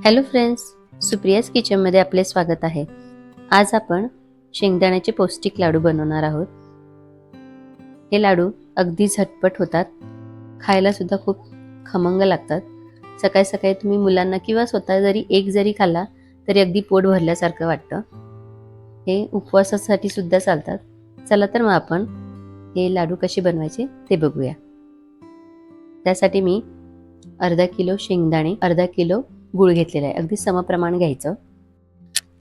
Hello friends, Supriya's किचनमध्ये आपले स्वागत आहे. आज आपण शेंगदाण्याचे पौष्टिक लाडू बनवणार आहोत. हे लाडू अगदी झटपट होतात, खायला सुद्धा खूप खमंग लागतात. सकाळी सकाळी तुम्ही मुलांना किंवा स्वतः जरी एक जरी खाल्ला तरी अगदी पोट भरल्यासारखं वाटतं. हे उपवासासाठी सुद्धा चालतात. चला तर मग आपण हे लाडू कसे बनवायचे ते बघूया. त्यासाठी मी अर्धा किलो शेंगदाणे, अर्धा किलो गूळ घेतलेला आहे. अगदी समप्रमाण घ्यायचं.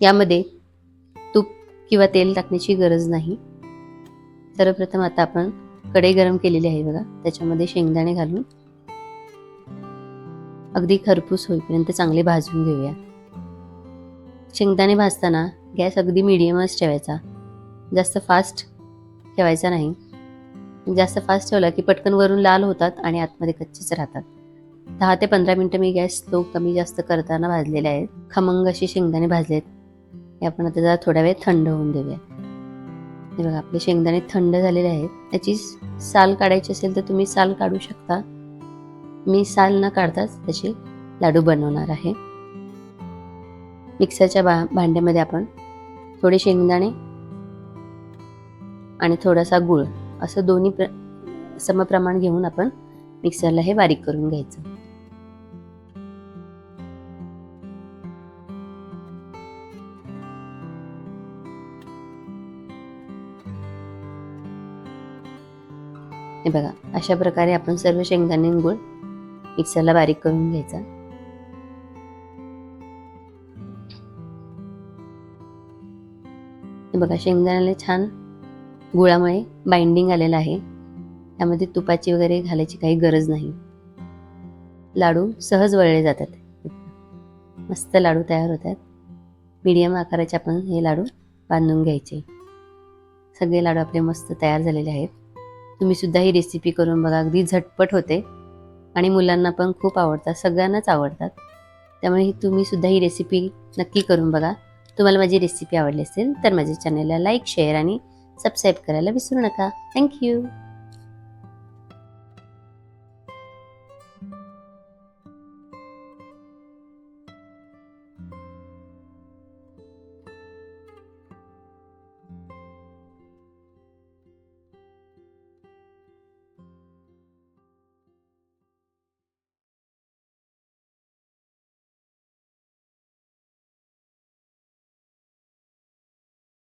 यामध्ये तूप किंवा तेल टाकण्याची गरज नाही. सर्वप्रथम आता आपण कढई गरम केलेली आहे बघा, त्याच्यामध्ये शेंगदाणे घालून अगदी खरपूस होईपर्यंत चांगले भाजून घेऊया. शेंगदाणे भाजताना गॅस अगदी मीडियमच ठेवायचा, जास्त फास्ट ठेवायचा नाही. जास्त फास्ट ठेवला की पटकन वरून लाल होतात आणि आतमध्ये कच्चेच राहतात. 10 ते 15 मिनिटं मी गॅस स्लो कमी जास्त करताना भाजलेले आहेत. खमंग असे शेंगदाणे भाजलेत. हे आपण आता जरा थोडा वेळ थंड होऊन देऊया. हे बघा, आपले शेंगदाणे थंड झालेले आहेत. त्याची साल काढायची असेल तर तुम्ही साल काढू शकता. मी साल न काढताच त्याचे लाडू बनवणार आहे. मिक्सरच्या भांड्यामध्ये आपण थोडे शेंगदाणे आणि थोडासा गूळ असं दोन्ही समप्रमाण घेऊन आपण मिक्सरला हे बारीक करून घ्यायचं. हे बघा, अशा प्रकारे आपण सर्व शेंगदाणे आणि गूळ मिक्सरला बारीक करून घ्यायचा. हे बघा, शेंगदाण्याला छान गुळामुळे बाइंडिंग आलेलं आहे. त्यामध्ये तुपाची वगैरे घालायची काही गरज नाही. लाडू सहज वळले जातात. मस्त लाडू तयार होतात. मीडियम आकाराचे आपण हे लाडू बांधून घ्यायचे. सगळे लाडू आपले मस्त तयार झालेले आहेत. तुम्ही सुद्धा ही रेसिपी करून बघा, अगदी झटपट होते आणि मुलांना पण खूप आवडतात, सगळ्यांनाच आवडतात. त्यामुळे तुम्ही सुद्धा ही रेसिपी नक्की करून बघा. तुम्हाला माझी रेसिपी आवडली असेल तर माझ्या चॅनलला लाईक, शेअर आणि सबस्क्राईब करायला विसरू नका. थँक्यू.